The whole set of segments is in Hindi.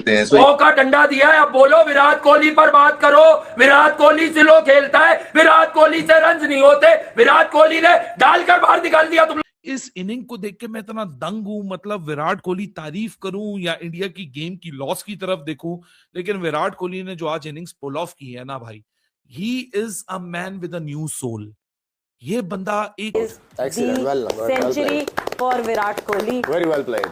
सकते हैं। 100 का डंडा दिया है, अब बोलो विराट कोहली पर बात करो। विराट कोहली स्लो खेलता है, विराट कोहली से रन नहीं होते, विराट कोहली ने डालकर बाहर निकाल दिया तुम। इस इनिंग को देख के मैं इतना दंग हूं, मतलब विराट कोहली तारीफ करूं या इंडिया की गेम की लॉस की तरफ देखूं, लेकिन विराट कोहली ने जो आज इनिंग्स पुल ऑफ की है ना भाई, he is a man with a new soul. ये बंदा एक century for Virat Kohli. Very well played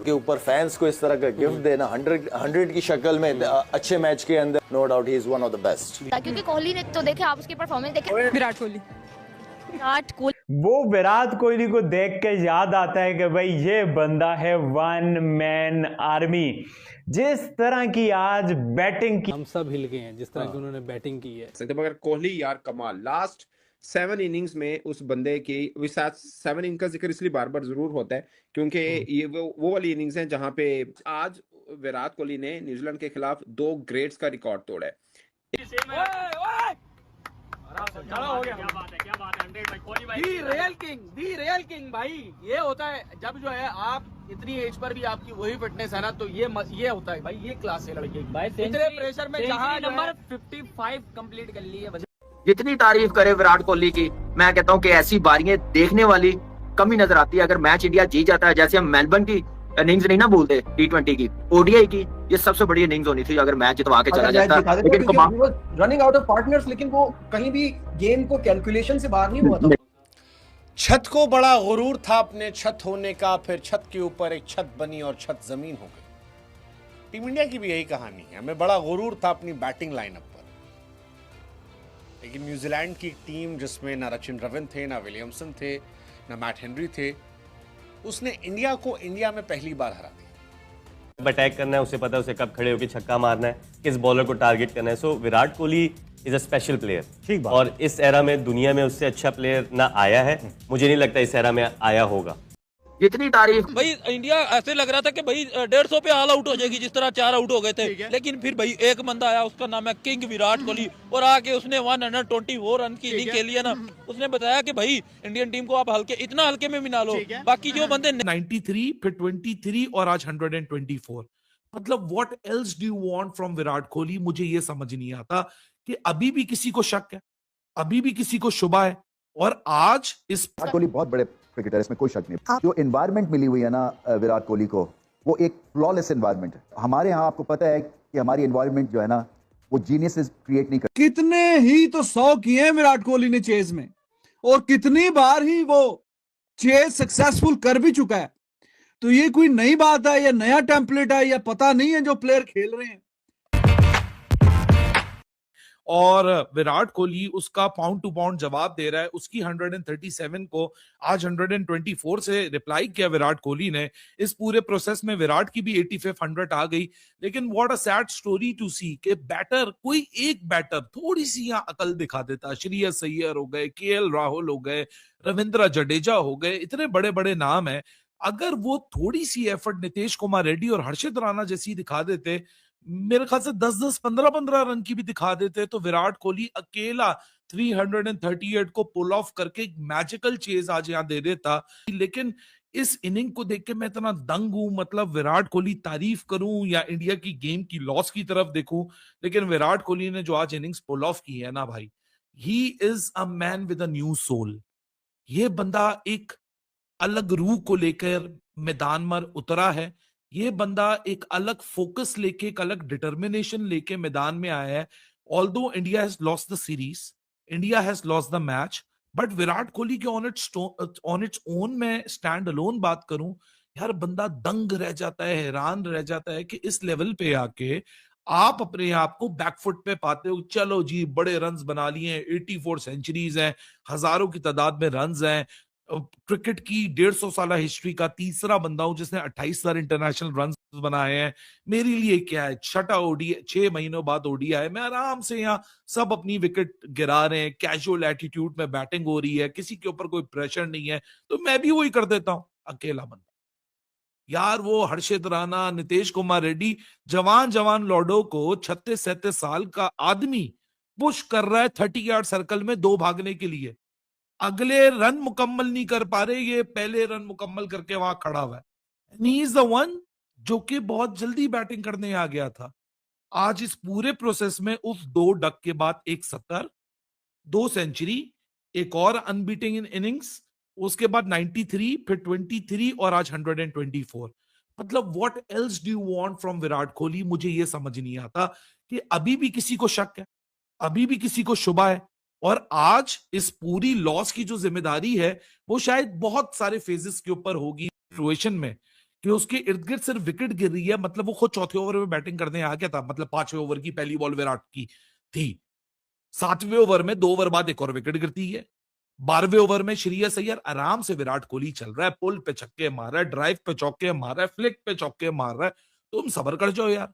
के ऊपर फैंस को इस तरह का गिफ्ट देना 100 की शक्ल में अच्छे मैच के अंदर, no doubt he is one of the best. क्योंकि कोहली ने तो देखे, आप उसकी परफॉर्मेंस देखे। विराट कोहली वो विराट कोहली को देख के याद आता है कि भाई ये बंदा है वन मैन आर्मी। जिस तरह की आज बैटिंग की, हम सब हिल गए हैं जिस तरह की उन्होंने बैटिंग की है। मगर कोहली यार कमाल, लास्ट 7 इनिंग्स में उस बंदे की, 7 इनिंग का जिक्र इसलिए बार बार जरूर होता है क्योंकि ये वो वाली इनिंग्स हैं जहां पे आज विराट कोहली ने न्यूजीलैंड के खिलाफ 2 ग्रेट्स का रिकॉर्ड तोड़ा है। रियल किंग भाई, ये होता है जब जो है आप इतनी एज पर भी आपकी वही फिटनेस है ना, तो ये होता है भाई, ये क्लास है लड़के भाई। इतने प्रेशर में जहां नंबर 55 कंप्लीट कर ली है। जितनी तारीफ करे विराट कोहली की, मैं कहता हूँ कि ऐसी बारियां देखने वाली कमी नजर आती है। अगर मैच इंडिया जीत जाता है, जैसे हम मेलबर्न की इनिंग्स नहीं ना बोलते T20 की, ओडीआई की, ये सबसे बड़ी इनिंग्स होनी थी अगर मैच जितवा के चला जाता। लेकिन रनिंग आउट ऑफ पार्टनर्स, लेकिन वो कहीं भी गेम को कैलकुलेशन से बाहर नहीं हुआ था। छत को बड़ा गुरूर था अपने छत होने का, फिर छत के ऊपर एक छत बनी और छत जमीन हो गई। टीम इंडिया की भी यही कहानी है, हमें बड़ा गुरूर था अपनी बैटिंग लाइनअप पर, लेकिन न्यूजीलैंड की टीम जिसमें ना रचिन रविंद्र थे, ना विलियमसन थे, ना मैट हेनरी थे, उसने इंडिया को इंडिया में पहली बार हरा दिया। अटैक करना है, उसे पता है उसे कब खड़े होकर छक्का मारना है, किस बॉलर को टारगेट करना है। So Virat Kohli is a special player, ठीक बात। और इस एरा में दुनिया में उससे अच्छा प्लेयर ना आया है, मुझे नहीं लगता इस एरा में आया होगा। जितनी तारीफ भाई, इंडिया ऐसे लग रहा था कि भाई 150 पे ऑल आउट हो जाएगी, जिस तरह 4 आउट हो गए थे, लेकिन फिर भाई एक बंदा आया, उसका नाम है किंग विराट कोहली, और आके उसने 124 रन की इनिंग खेली है ना। उसने बताया कि भाई इंडियन टीम को आप हल्के, इतना हल्के में भी ना लो, बाकी जो बंदे 93 फिर 23 और आज 124, मतलब what else do you want from Virat Kohli. मुझे ये समझ नहीं आता कि अभी भी किसी को शक है, अभी भी किसी को शुबा है। और आज इस विराट कोहली बहुत बड़े क्रिकेटर, इसमें कोई शक नहीं। जो एनवायरनमेंट मिली हुई है ना विराट कोहली को, वो एक फ्लॉलेस एनवायरनमेंट है। हमारे यहाँ आपको पता है कि हमारी एनवायरनमेंट जो है ना, वो जीनियस क्रिएट नहीं करती। कितने ही तो 100 किए हैं विराट कोहली ने चेज में, और कितनी बार ही वो चेज सक्सेसफुल कर भी चुका है। तो ये कोई नई बात है या नया टेम्पलेट है या पता नहीं है जो प्लेयर खेल रहे हैं। और विराट कोहली उसका पाउंड टू पाउंड जवाब दे रहा है। उसकी 137 को आज 124 से रिप्लाई किया विराट कोहली ने। इस पूरे प्रोसेस में विराट की भी 85 100 आ गई। लेकिन what a sad story to see कि बैटर, कोई एक बैटर थोड़ी सी यहाँ अकल दिखा देता। श्रेयस अय्यर हो गए, KL राहुल हो गए, रविंद्र जडेजा हो गए, इतने बड़े बड़े नाम है। अगर वो थोड़ी सी एफर्ट नीतीश कुमार रेड्डी और हर्षित राणा जैसी दिखा देते, मेरे ख्याल से 10-10 15-15 रन की भी दिखा देते, तो विराट कोहली अकेला 338 को पुल ऑफ करके एक मैजिकल चेज आज यहां दे देता। लेकिन इस इनिंग को देख के मैं इतना दंग हूं, मतलब विराट कोहली तारीफ करूं या इंडिया की गेम की लॉस की तरफ देखूं, लेकिन विराट कोहली ने जो आज इनिंग्स पुल ऑफ की है ना भाई, he is a man with a new soul. ये बंदा एक अलग रूह को लेकर मैदान में उतरा है। ये बंदा एक अलग फोकस लेके, एक अलग डिटर्मिनेशन लेके मैदान में आया है। Although India has lost the series, India has lost the match, but Virat Kohli के ऑन इट्स ओन में स्टैंड अलोन बात करूं, यार बंदा दंग रह जाता है, हैरान रह जाता है कि इस लेवल पे आके आप अपने आप को बैकफुट पे पाते हो। चलो जी, बड़े रन्स बना लिए, 84 सेंचुरीज हैं, हजारों की तादाद में रन्स हैं। क्रिकेट की 150 साल हिस्ट्री का तीसरा बंदा हूं जिसने 28,000 इंटरनेशनल रन बनाए हैं। मेरे लिए क्या है, छठा ओडीआई, 6 महीनों बाद ओडीआई, मैं आराम से यहाँ सब अपनी विकेट गिरा रहे हैं, कैजुअल एटीट्यूड में बैटिंग हो रही है, किसी के ऊपर कोई प्रेशर नहीं है, तो मैं भी वही कर देता हूं, अकेला बंदा। यार वो हर्षित राणा, नीतीश कुमार रेड्डी, जवान जवान लॉर्डो को 36-37 साल का आदमी पुश कर रहा है 30 यार्ड सर्कल में 2 भागने के लिए। अगले रन मुकम्मल नहीं कर पा रहे, ये पहले रन मुकम्मल करके वहां खड़ा हुआ है। And he is the one जो कि बहुत जल्दी बैटिंग करने आ गया था। आज इस पूरे प्रोसेस में उस 2 डक के बाद एक 70, 2 सेंचुरी, एक और अनबीटिंग इन इनिंग्स, उसके बाद 93, फिर 23 और आज 124। मतलब what else do you want from Virat Kohli? मुझे ये समझ नहीं आता कि अभी भी किसी को शक है, अभी भी किसी को शुबा है। और आज इस पूरी लॉस की जो जिम्मेदारी है वो शायद बहुत सारे फेजेस के ऊपर होगी फ्रूएशन में, कि उसके इर्द गिर्द सिर्फ विकेट गिर रही है। मतलब वो खुद चौथे ओवर में बैटिंग करने आ गया था, मतलब 5वें ओवर की पहली बॉल विराट की थी, 7वें ओवर में 2 ओवर बाद एक और विकेट गिरती है, 12वें ओवर में श्रेयस अय्यर आराम से विराट कोहली चल रहा है, पुल पे छक्के मार रहा है, ड्राइव पे चौके मार रहा है, फ्लिक पे चौके मार रहा है। तुम सब्र कर जाओ यार।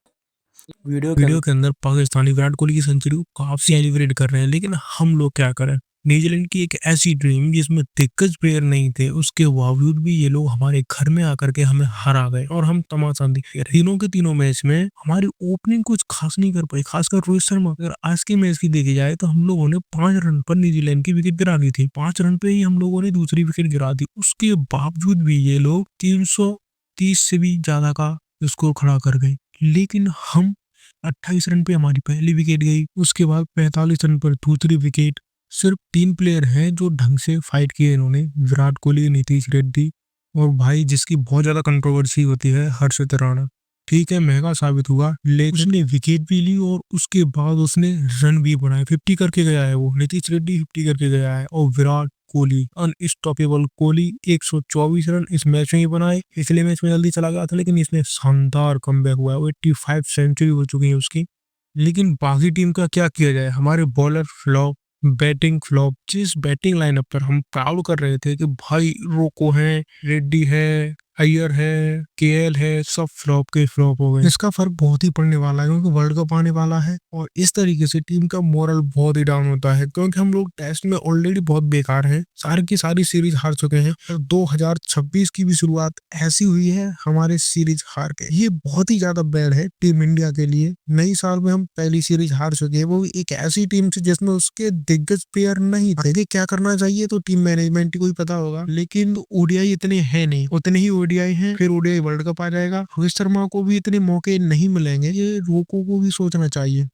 वीडियो के अंदर पाकिस्तानी विराट कोहली की सेंचुरी को काफी सेलिब्रेट कर रहे हैं, लेकिन हम लोग क्या करें? न्यूजीलैंड की एक ऐसी टीम जिसमें दिग्गज प्लेयर नहीं थे, उसके बावजूद भी ये लोग हमारे घर में आकर के हमें हरा गए और हम तमाशा देखे। तीनों के तीनों मैच में हमारी ओपनिंग कुछ खास नहीं कर पाई, खासकर रोहित शर्मा। अगर आज के मैच की देखी जाए तो हम लोगों ने 5 रन पर न्यूजीलैंड की विकेट गिरा दी थी, 5 रन पे ही हम लोगों ने दूसरी विकेट गिरा दी। उसके बावजूद भी ये लोग 330 से भी ज्यादा का स्कोर खड़ा कर गए, लेकिन हम 28 रन पे हमारी पहली विकेट गई, उसके बाद 45 रन पर दूसरी विकेट। सिर्फ 3 प्लेयर हैं जो ढंग से फाइट किए इन्होंने, विराट कोहली, नीतीश रेड्डी और भाई जिसकी बहुत ज्यादा कंट्रोवर्सी होती है, हर्षित राणा। ठीक है, महंगा साबित हुआ, लेकिन उसने विकेट भी ली और उसके बाद उसने रन भी बनाए। 50 करके गया है वो, नीतीश रेड्डी 50 करके गया है, और विराट कोहली अनस्टॉपेबल कोहली 124 रन इस मैच में ही बनाए। पिछले मैच में जल्दी चला गया था, लेकिन इसने शानदार कमबैक हुआ है, 85 सेंचुरी हो चुकी है उसकी। लेकिन बाकी टीम का क्या किया जाए? हमारे बॉलर फ्लॉप, बैटिंग फ्लॉप। जिस बैटिंग लाइनअप पर हम प्राउड कर रहे थे कि भाई रोको है, रेड्डी है, अय्यर है, केएल है, सब फ्लॉप के फ्लॉप हो गए। इसका फर्क बहुत ही पड़ने वाला है क्योंकि वर्ल्ड कप आने वाला है और इस तरीके से टीम का मोरल बहुत ही डाउन होता है, क्योंकि हम लोग टेस्ट में ऑलरेडी बहुत बेकार हैं, सारी की सारी सीरीज हार चुके हैं और 2026 की भी शुरुआत ऐसी हुई है हमारे सीरीज हार के। ये बहुत ही ज्यादा बैड है टीम इंडिया के लिए। नई साल में हम पहली सीरीज हार चुके हैं, वो भी एक ऐसी टीम से जिसमें उसके दिग्गज प्लेयर नहीं थे। क्या करना चाहिए तो टीम मैनेजमेंट को ही पता होगा, लेकिन ओडीआई इतने हैं नहीं, उतने ही ओडीआई हैं, फिर ओडीआई वर्ल्ड कप आ जाएगा। रोहित शर्मा को भी इतने मौके नहीं मिलेंगे, ये रोको को भी सोचना चाहिए।